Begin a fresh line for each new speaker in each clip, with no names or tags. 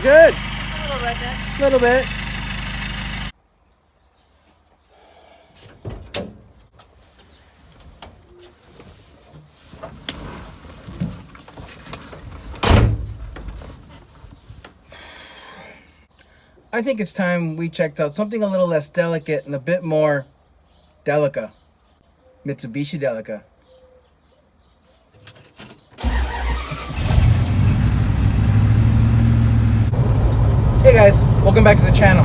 Sounds good.
A little redneck.
A little bit. I think it's time we checked out something a little less delicate and a bit more Delica. Mitsubishi Delica. Hey guys, welcome back to the channel.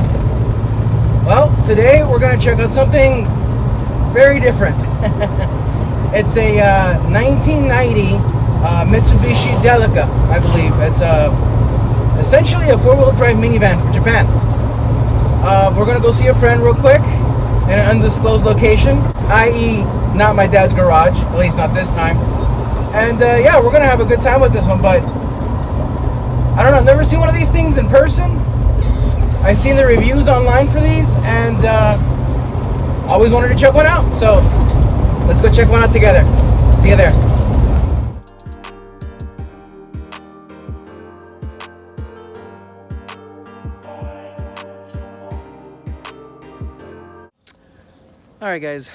Well, today we're going to check out something very different. It's a 1990 Mitsubishi Delica, I believe. It's essentially a four-wheel drive minivan from Japan. We're going to go see a friend real quick in an undisclosed location, i.e. not my dad's garage, at least not this time. And yeah, we're going to have a good time with this one, but I don't know, I've never seen one of these things in person. I've seen the reviews online for these, and always wanted to check one out. So let's go check one out together. See you there. All right, guys,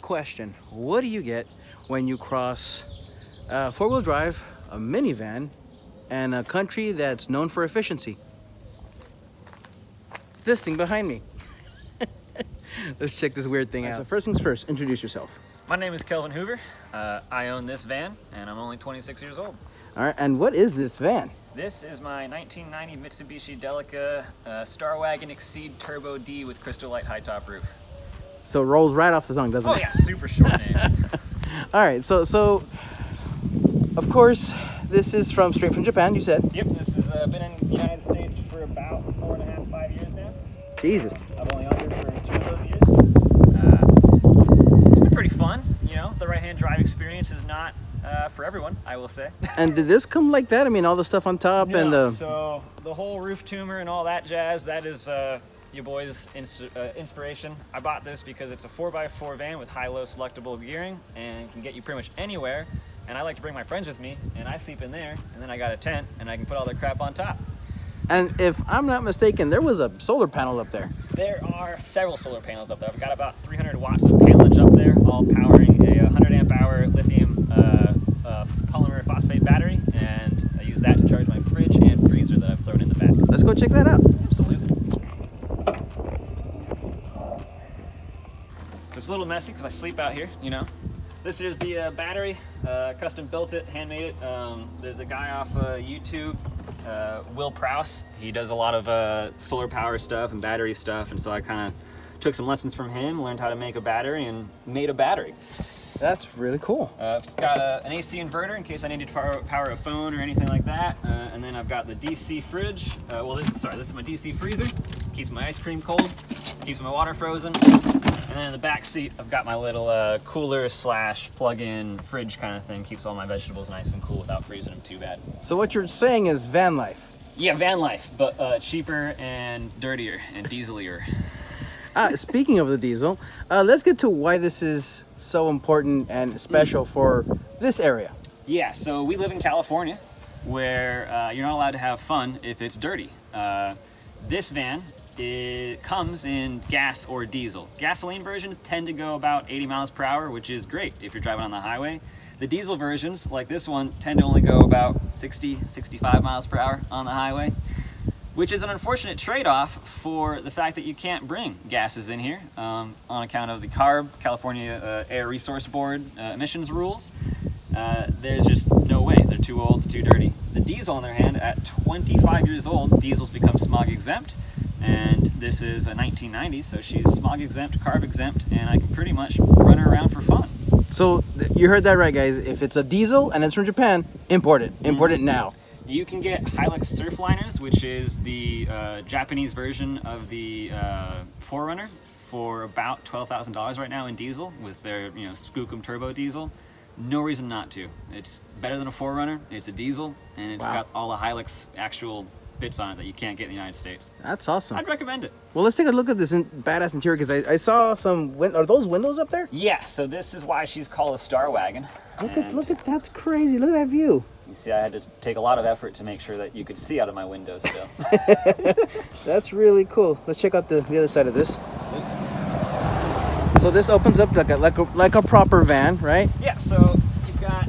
question. What do you get when you cross four-wheel drive, a minivan, and a country that's known for efficiency? This thing behind me. Let's check this weird thing out. So first things first, introduce yourself.
My name is Kelvin Hoover. I own this van, and I'm only 26 years old.
All right, and what is this van?
This is my 1990 Mitsubishi Delica Star Wagon Exceed Turbo D with Crystal Light high top roof.
So it rolls right off the tongue, doesn't it?
Oh yeah, super short name.
All right, so of course, this is straight from Japan, you said?
Yep, this has been in the United States for about 4.5, 5 years now.
Jesus.
I've only owned it for 2 of those years. It's been pretty fun, you know. The right-hand drive experience is not for everyone, I will say.
And did this come like that? I mean, all the stuff on top
No,
and the...
So the whole roof tumor and all that jazz, that is your boy's inspiration. I bought this because it's a 4x4 van with high-low selectable gearing and can get you pretty much anywhere. And I like to bring my friends with me, and I sleep in there, and then I got a tent, and I can put all their crap on top.
And if I'm not mistaken, there was a solar panel up there.
There are several solar panels up there. I've got about 300 watts of panelage up there, all powering a 100 amp hour lithium polymer phosphate battery, and I use that to charge my fridge and freezer that I've thrown in the back.
Let's go check that out.
Absolutely. So it's a little messy because I sleep out here, you know. This is the battery, custom built it, handmade it. There's a guy off YouTube, Will Prowse. He does a lot of solar power stuff and battery stuff, and so I kind of took some lessons from him, learned how to make a battery, and made a battery.
That's really cool.
I've got an AC inverter in case I need to power a phone or anything like that, and then I've got the DC fridge. This is my DC freezer. Keeps my ice cream cold, keeps my water frozen. And then in the back seat, I've got my little cooler / plug-in fridge kind of thing. Keeps all my vegetables nice and cool without freezing them too bad.
So what you're saying is van life.
Yeah, van life, but cheaper and dirtier and dieselier.
Speaking of the diesel, let's get to why this is so important and special for this area.
Yeah, so we live in California, where you're not allowed to have fun if it's dirty. This van, it comes in gas or diesel. Gasoline versions tend to go about 80 miles per hour, which is great if you're driving on the highway. The diesel versions, like this one, tend to only go about 60, 65 miles per hour on the highway, which is an unfortunate trade-off for the fact that you can't bring gases in here on account of the CARB, California Air Resource Board emissions rules. There's just no way. They're too old, too dirty. The diesel, on the other hand, at 25 years old, diesels become smog exempt. And this is a 1990, so she's smog exempt, carb exempt, and I can pretty much run her around for fun.
So you heard that right, guys. If it's a diesel and it's from Japan, import it. Import it now.
You can get Hilux Surfliners, which is the Japanese version of the 4Runner, for about $12,000 right now in diesel with their Skookum turbo diesel. No reason not to. It's better than a 4Runner. It's a diesel, and it's got all the Hilux actual bits on it that you can't get in the United States.
That's awesome.
I'd recommend it.
Well, let's take a look at this badass interior, because I saw some. Are those windows up there?
Yeah, so this is why she's called a Star Wagon.
Look at that's crazy. Look at that view.
You see, I had to take a lot of effort to make sure that you could see out of my window still.
That's really cool. Let's check out the other side of this. So this opens up like a proper van, right?
Yeah, so you've got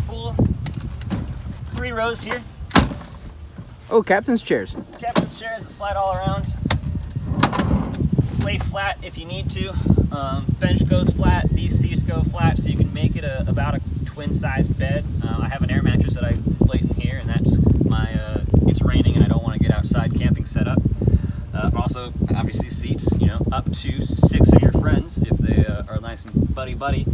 full 3 rows here.
Oh, captain's chairs.
Captain's chairs that slide all around. Lay flat if you need to. Bench goes flat. These seats go flat, so you can make it about a twin-sized bed. I have an air mattress that I inflate in here, and that's my. It's raining, and I don't want to get outside camping setup. Also, obviously, seats, up to 6 of your friends if they are nice and buddy-buddy.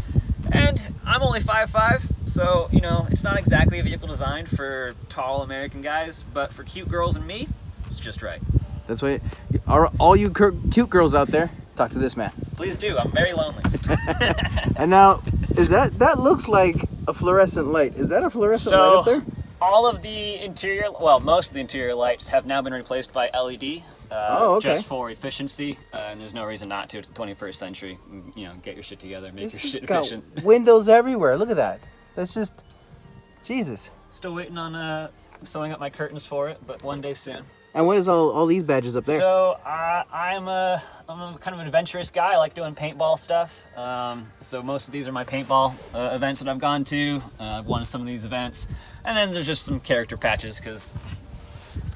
And I'm only 5'5", so, it's not exactly a vehicle designed for tall American guys, but for cute girls and me, it's just right.
That's why, all you cute girls out there, talk to this man.
Please do. I'm very lonely.
And now, that looks like a fluorescent light. Is that a fluorescent light up there?
All of the interior, most of the interior lights have now been replaced by LED.
Okay.
Just for efficiency, and there's no reason not to. It's the 21st century. Get your shit together, make your shit efficient.
Windows everywhere. Look at that. That's just, Jesus.
Still waiting on sewing up my curtains for it, but one day soon.
And what is all these badges up there?
So I'm a kind of an adventurous guy. I like doing paintball stuff. So most of these are my paintball events that I've gone to. I've won some of these events, and then there's just some character patches because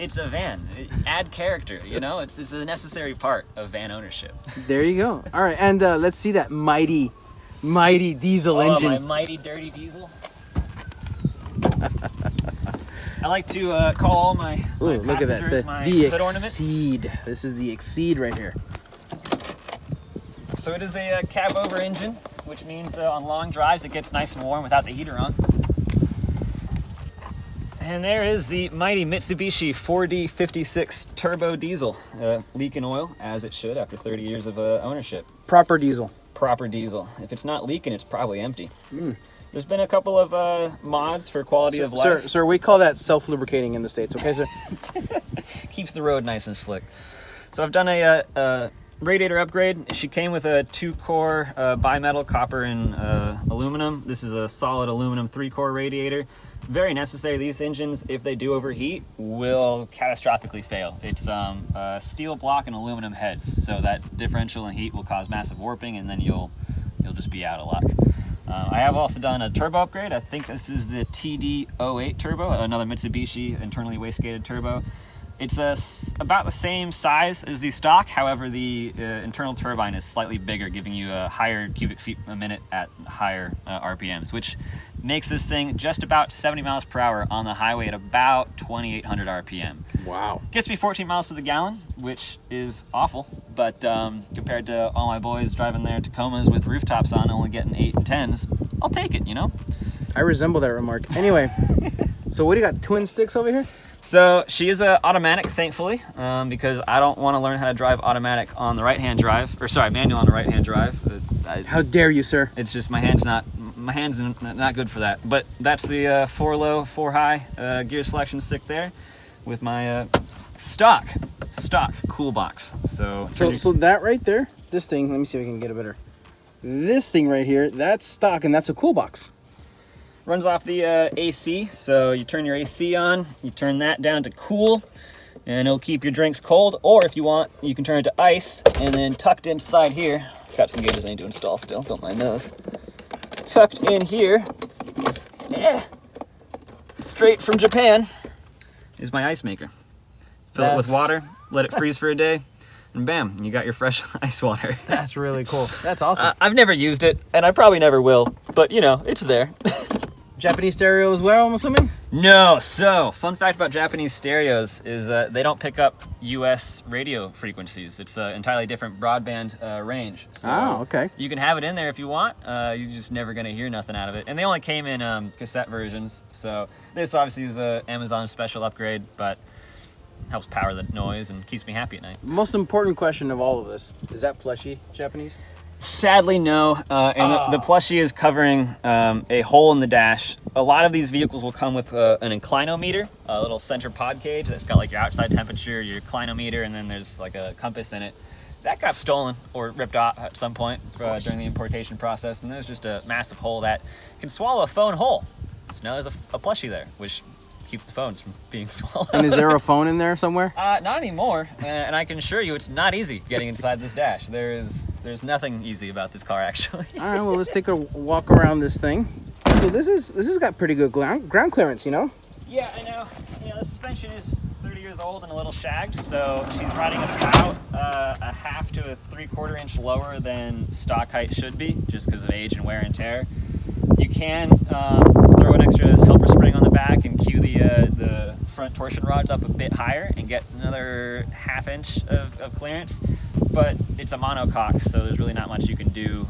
it's a van. Add character, It's a necessary part of van ownership.
There you go. All right, and let's see that mighty diesel engine.
My mighty dirty diesel. I like to call all my
look at that. The
hood ornaments.
Exceed. This is the Exceed right here.
So it is a cab over engine, which means on long drives it gets nice and warm without the heater on. And there is the mighty Mitsubishi 4D56 turbo diesel, leaking oil as it should after 30 years of ownership.
Proper diesel.
Proper diesel. If it's not leaking, it's probably empty. There's been a couple of mods for quality of life.
Sir, we call that self-lubricating in the States, okay, sir?
Keeps the road nice and slick. So I've done a radiator upgrade. She came with a 2-core bimetal copper and aluminum. This is a solid aluminum 3-core radiator. Very necessary. These engines, if they do overheat, will catastrophically fail. It's steel block and aluminum heads, so that differential in heat will cause massive warping, and then you'll just be out of luck. I have also done a turbo upgrade. I think this is the TD08 turbo, another Mitsubishi internally wastegated turbo. It's about the same size as the stock. However, the internal turbine is slightly bigger, giving you a higher cubic feet a minute at higher RPMs, which makes this thing just about 70 miles per hour on the highway at about 2,800 RPM.
Wow.
Gets me 14 miles to the gallon, which is awful, but compared to all my boys driving their Tacomas with rooftops on, only getting 8 and 10s, I'll take it,
I resemble that remark. Anyway, so what do you got, twin sticks over here?
So she is automatic, thankfully, because I don't want to learn how to drive automatic on the right-hand drive, manual on the right-hand drive.
How dare you, sir?
It's just my hand's not good for that. But that's the 4 low, 4 high gear selection stick there, with my stock cool box. So
that right there, this thing. Let me see if I can get it better. This thing right here, that's stock, and that's a cool box.
Runs off the AC, so you turn your AC on, you turn that down to cool, and it'll keep your drinks cold, or if you want, you can turn it to ice, and then tucked inside here, got some gauges I need to install still, don't mind those. Tucked in here, straight from Japan, is my ice maker. Fill it with water, let it freeze for a day, and bam, you got your fresh ice water.
That's really cool. That's awesome.
I've never used it, and I probably never will, but it's there.
Japanese stereo as well, I'm assuming?
No. So, fun fact about Japanese stereos is they don't pick up US radio frequencies. It's an entirely different broadband range. So
okay.
You can have it in there if you want. You're just never going to hear nothing out of it. And they only came in cassette versions. So, this obviously is an Amazon special upgrade, but helps power the noise and keeps me happy at night.
Most important question of all of this, is that plushie Japanese?
Sadly, no. And the plushie is covering a hole in the dash. A lot of these vehicles will come with an inclinometer, a little center pod cage that's got like your outside temperature, your inclinometer, and then there's like a compass in it. That got stolen or ripped off at some point during the importation process, and there's just a massive hole that can swallow a phone whole. So now there's a plushie there, which keeps the phones from being swallowed.
And is there a phone in there somewhere?
Not anymore, and I can assure you it's not easy getting inside this dash. There's nothing easy about this car, actually.
All right, well, let's take a walk around this thing. So this has got pretty good ground clearance, you know?
Yeah, I know. You know, the suspension is 30 years old and a little shagged, so she's riding about a half to a 3/4 inch lower than stock height should be, just because of age and wear and tear. You can throw an extra helper spring on the back and cue the front torsion rods up a bit higher and get another ½ inch of clearance, but it's a monocoque, so there's really not much you can do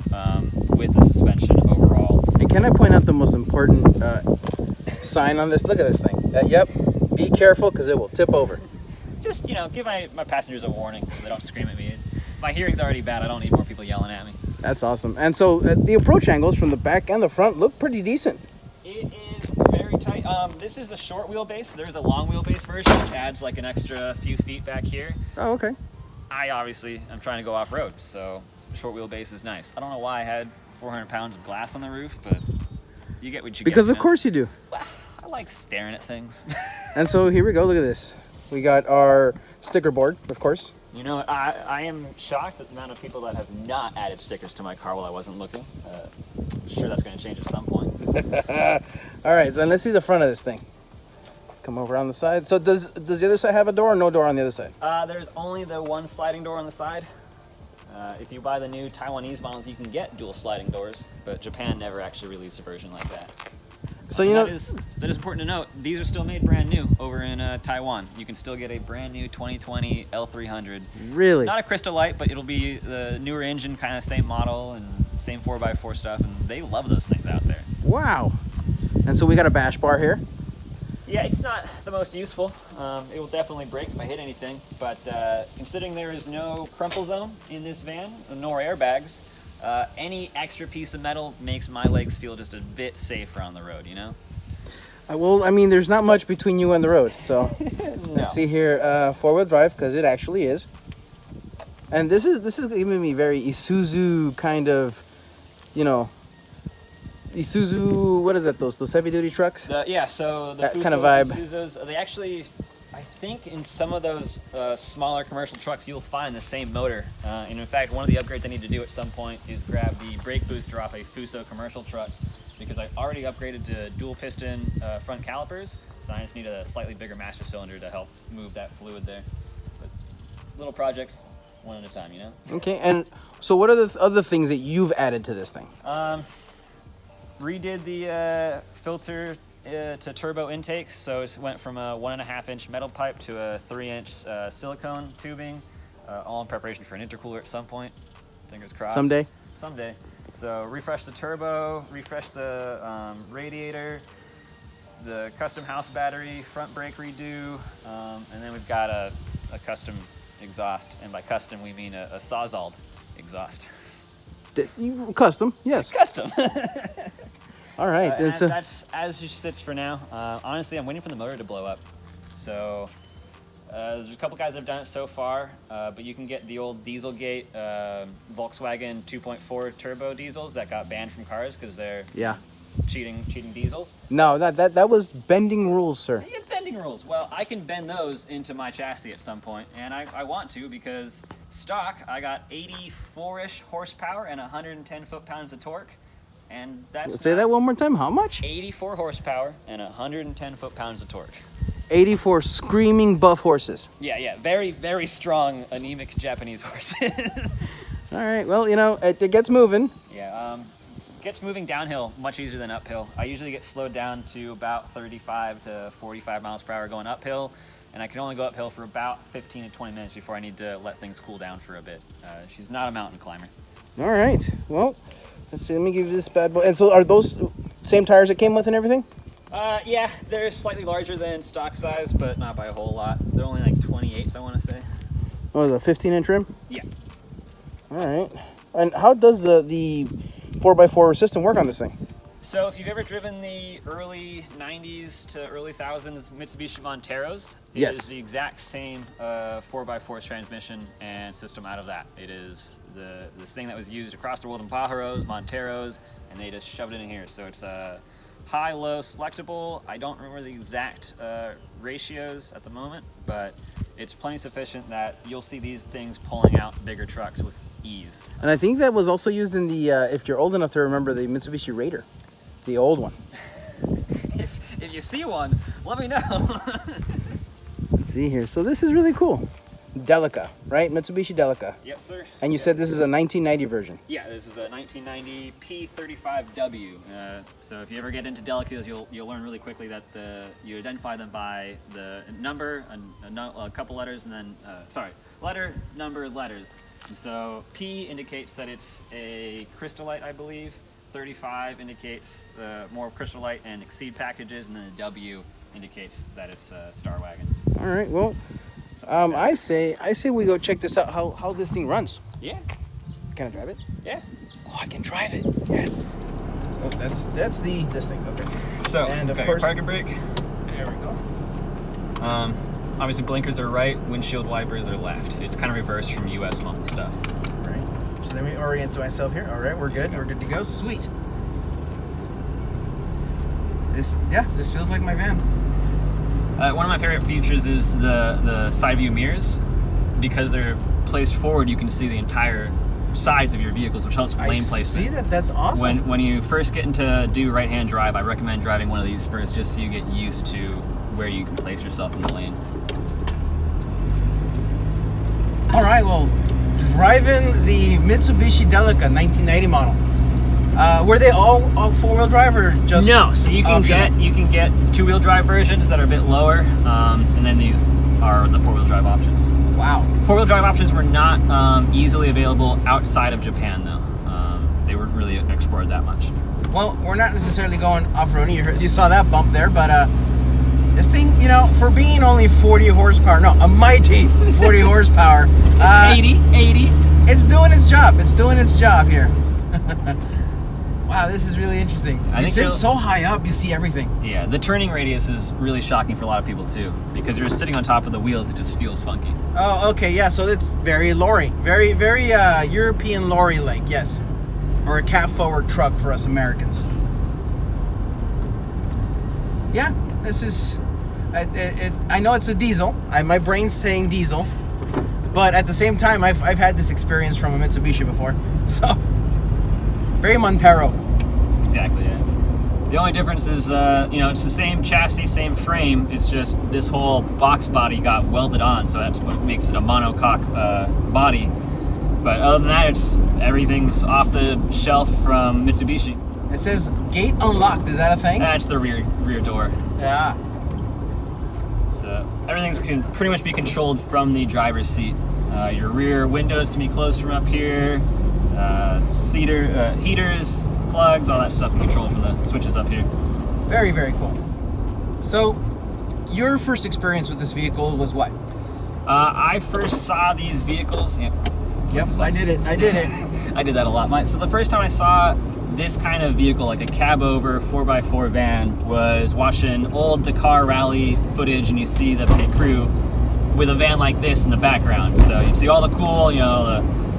with the suspension overall.
And can I point out the most important sign on this? Look at this thing. Yep, be careful because it will tip over.
Just, you know, give my passengers a warning so they don't scream at me. My hearing's already bad. I don't need more people yelling at me.
That's awesome. And so the approach angles from the back and the front look pretty decent.
It is very tight. This is a short wheelbase. There's a long wheelbase version, which adds like an extra few feet back here.
Oh, okay.
I obviously am trying to go off-road, so short wheelbase is nice. I don't know why I had 400 pounds of glass on the roof, but you get what you get.
Because of course you do.
Well, I like staring at things.
And so here we go. Look at this. We got our sticker board, of course.
You know, I am shocked at the amount of people that have not added stickers to my car while I wasn't looking. I'm sure that's going to change at some point.
All right, so let's see the front of this thing. Come over on the side. So does the other side have a door or no door on the other side?
There's only the one sliding door on the side. If you buy the new Taiwanese models, you can get dual sliding doors, but Japan never actually released a version like that.
So you know
that is important to note. These are still made brand new over in Taiwan. You can still get a brand new 2020 L300.
Really?
Not a Crystal Light, but it'll be the newer engine, kind of same model and same 4x4 stuff, and they love those things out there.
Wow. And so we got a bash bar here.
Yeah, it's not the most useful. It will definitely break if I hit anything, but considering there is no crumple zone in this van, nor airbags, any extra piece of metal makes my legs feel just a bit safer on the road, you know?
Well, I mean, there's not much between you and the road, so
No.
let's see here, four-wheel drive, because it actually is. And this is giving me very Isuzu kind of, you know, Isuzu, what is that, those heavy-duty trucks?
Yeah, so the
That
Fusos
kind of vibe.
and Isuzus, they actually, I think in some of those smaller commercial trucks, you'll find the same motor. And in fact, one of the upgrades I need to do at some point is grab the brake booster off a Fuso commercial truck, because I already upgraded to dual piston front calipers, so I just need a slightly bigger master cylinder to help move that fluid there. But little projects, one at a time, you know?
Okay, and so what are the other things that you've added to this thing?
Redid the filter to turbo intake, so it went from a 1.5 inch metal pipe to a 3 inch silicone tubing, all in preparation for an intercooler at some point. Fingers crossed.
Someday?
Someday. So refresh the turbo, refresh the radiator, the custom house battery, front brake redo, and then we've got a custom exhaust, and by custom we mean a Sawzalled exhaust.
Custom, yes.
Custom.
All right.
And that's as it sits for now. Honestly, I'm waiting for the motor to blow up. So there's a couple guys that have done it so far, but you can get the old Dieselgate Volkswagen 2.4 turbo diesels that got banned from cars because they're cheating diesels.
No, that was bending rules, sir.
Yeah, bending rules. Well, I can bend those into my chassis at some point, and I want to because stock, I got 84-ish horsepower and 110 foot-pounds of torque. And that's
Say that one more time. How much?
84 horsepower and 110 foot-pounds of torque.
84 screaming buff horses.
Yeah, very, very strong, anemic Japanese horses.
All right, well, you know, it gets moving.
Yeah, gets moving downhill much easier than uphill. I usually get slowed down to about 35 to 45 miles per hour going uphill, and I can only go uphill for about 15 to 20 minutes before I need to let things cool down for a bit. She's not a mountain climber.
All right, well, let's see, let me give you this bad boy. And so are those same tires that came with and everything?
Yeah, they're slightly larger than stock size, but not by a whole lot. They're only like 28s, I want to say.
Oh, the 15-inch rim?
Yeah.
All right. And how does the 4x4 system work on this thing?
So if you've ever driven the early 90s to early 1000s Mitsubishi Monteros, it is the exact same 4x4 transmission and system out of that. It is this thing that was used across the world in Pajaros, Monteros, and they just shoved it in here. So it's high-low selectable. I don't remember the exact ratios at the moment, but it's plenty sufficient that you'll see these things pulling out bigger trucks with ease.
And I think that was also used in the, if you're old enough to remember, the Mitsubishi Raider. The old one.
if you see one, let me know.
Let's see here. So this is really cool. Delica, right? Mitsubishi Delica.
Yes, sir.
And you said this is a 1990 version.
Yeah, this is a 1990 P35W. So if you ever get into Delicas, you'll learn really quickly that you identify them by the number, a couple letters, and then letter, number, letters. And so P indicates that it's a Crystalite, I believe. 35 indicates more Crystalite and Exceed packages, and then the W indicates that it's Star Wagon.
All right. Well, I say we go check this out. How this thing runs.
Yeah.
Can I drive it?
Yeah.
Oh, I can drive it. Yes. Oh, that's this thing. Okay.
So
and of
got
course,
your parking brake.
There we go.
Obviously windshield are right, windshield wipers are left. It's kind of reversed from US model stuff.
Right. So let me orient to myself here. All right, we're good. We're good to go. Sweet. This feels like my van.
One of my favorite features is the side view mirrors. Because they're placed forward, you can see the entire sides of your vehicles, which helps with lane placement.
I see that. That's awesome.
When you first get into do right-hand drive, I recommend driving one of these first, just so you get used to where you can place yourself in the lane.
All right, well, driving the Mitsubishi Delica 1990 model. Were they all four-wheel drive or just?
No, so you can get two-wheel drive versions that are a bit lower, and then these are the four-wheel drive options.
Wow.
Four-wheel drive options were not easily available outside of Japan, though. They weren't really explored that much.
Well, we're not necessarily going off-roading. You saw that bump there, but this thing, for being only 40 horsepower, no, a mighty 40 horsepower.
It's 80.
It's doing its job. It's doing its job here. Wow, this is really interesting. You sit so high up, you see everything.
Yeah, the turning radius is really shocking for a lot of people too, because you're sitting on top of the wheels. It just feels funky.
Oh, okay, yeah. So it's very lorry, very European lorry-like, yes, or a cab-forward truck for us Americans. Yeah, this is. I know it's a diesel. My brain's saying diesel, but at the same time, I've had this experience from a Mitsubishi before, so. Very Montero.
Exactly, yeah. The only difference is, it's the same chassis, same frame. It's just this whole box body got welded on, so that's what makes it a monocoque body. But other than that, everything's off the shelf from Mitsubishi.
It says gate unlocked. Is that a thing?
That's the rear door.
Yeah.
So everything's can pretty much be controlled from the driver's seat. Your rear windows can be closed from up here. Heaters, plugs, all that stuff can control from the switches up here.
Very, very cool. So, your first experience with this vehicle was what?
I first saw these vehicles.
Yep, I did it. I
did that a lot. So the first time I saw this kind of vehicle, like a cab over 4x4 van, was watching old Dakar rally footage, and you see the pit crew with a van like this in the background. So you see all the cool,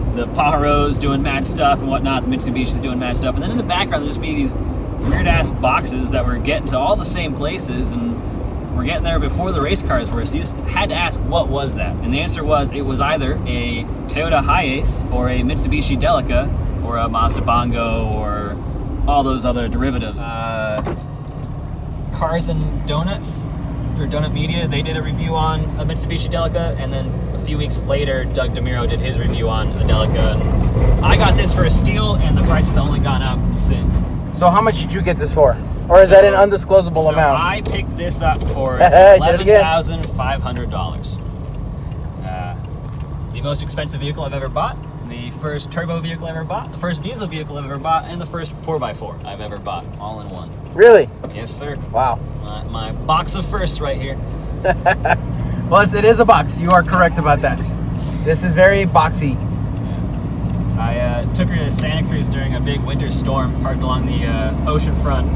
the Pajaros doing mad stuff and whatnot, the Mitsubishi's doing mad stuff, and then in the background there'll just be these weird-ass boxes that were getting to all the same places, and we're getting there before the race cars were, so you just had to ask, what was that? And the answer was, it was either a Toyota Hiace or a Mitsubishi Delica or a Mazda Bongo or all those other derivatives. Cars and Donuts, or Donut Media, they did a review on a Mitsubishi Delica, and then a few weeks later, Doug DeMiro did his review on a Delica. And I got this for a steal, and the price has only gone up since.
So how much did you get this for? Or is that an undisclosable amount?
I picked this up for $11,500. The most expensive vehicle I've ever bought, the first turbo vehicle I ever bought, the first diesel vehicle I've ever bought, and the first 4x4 I've ever bought, all in one.
Really?
Yes, sir.
Wow.
My box of firsts right here.
Well, it is a box. You are correct about that. This is very boxy.
I took her to Santa Cruz during a big winter storm, parked along the ocean front,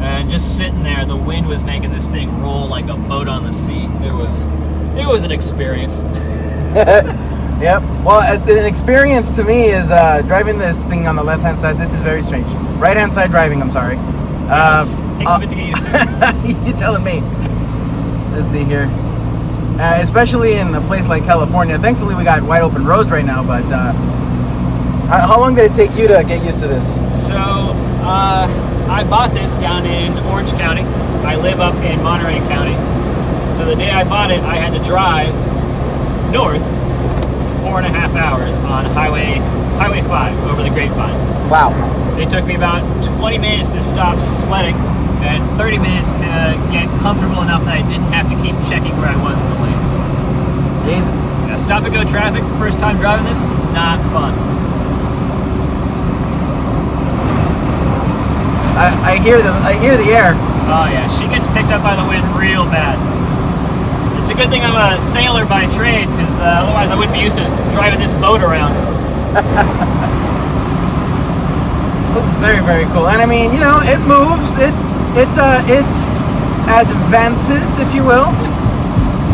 and just sitting there, the wind was making this thing roll like a boat on the sea. It was an experience.
Yep. Well, an experience to me is driving this thing on the left-hand side. This is very strange. Right-hand side driving, I'm sorry.
Takes a bit to get used to.
You're telling me. Let's see here. Especially in a place like California. Thankfully, we got wide open roads right now, but how long did it take you to get used to this?
So, I bought this down in Orange County. I live up in Monterey County. So the day I bought it, I had to drive north 4.5 hours on Highway 5 over the Grapevine.
Wow.
It took me about 20 minutes to stop sweating and 30 minutes to get comfortable enough that I didn't have to keep checking where I was in the lane.
Jesus.
Yeah, stop and go traffic, first time driving this, not fun.
I hear the air.
Oh yeah, she gets picked up by the wind real bad. It's a good thing I'm a sailor by trade, because otherwise I wouldn't be used to driving this boat around.
This is very, very cool. And I mean, you know, it moves, it advances, if you will.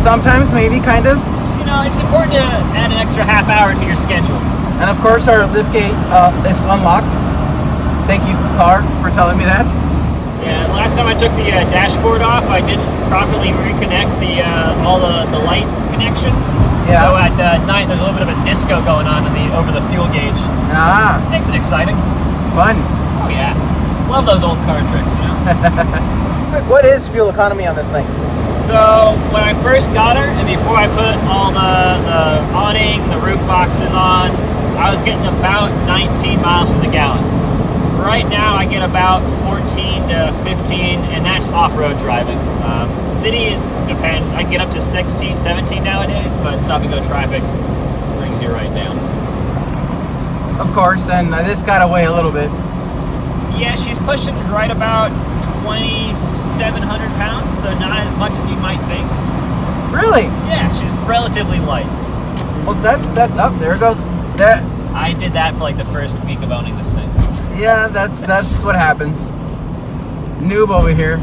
Sometimes, maybe, kind of.
So, you know, it's important to add an extra half hour to your schedule.
And of course, our liftgate is unlocked. Thank you, car, for telling me that.
Yeah, last time I took the dashboard off, I didn't properly reconnect all the light connections.
Yeah.
So at night, there's a little bit of a disco going on over the fuel gauge.
Ah.
Makes it exciting.
Fun.
Oh yeah, love those old car tricks, you know.
What is fuel economy on this thing?
So when I first got her, and before I put all the awning, the roof boxes on, I was getting about 19 miles to the gallon. Right now I get about 14 to 15, and that's off-road driving. City, it depends. I can get up to 16, 17 nowadays, but stop-and-go traffic brings you right down.
Of course, and this got away a little bit.
Yeah, she's pushing right about 2,700 pounds, so not as much as you might think.
Really?
Yeah, she's relatively light.
Well, that's up. There it goes. That.
I did that for like the first week of owning this thing.
Yeah, that's what happens. Noob over here.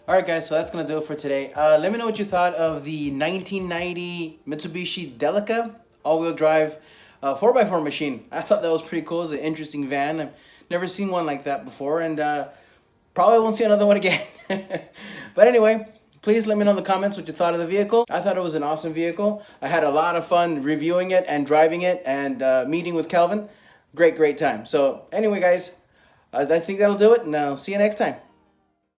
Alright guys, so that's going to do it for today. Let me know what you thought of the 1990 Mitsubishi Delica all-wheel drive 4x4 machine. I thought that was pretty cool. It's an interesting van. I've never seen one like that before, and probably won't see another one again. But anyway, please let me know in the comments what you thought of the vehicle. I thought it was an awesome vehicle. I had a lot of fun reviewing it and driving it and meeting with Kelvin. Great time. So anyway guys, I think that'll do it, and I'll see you next time.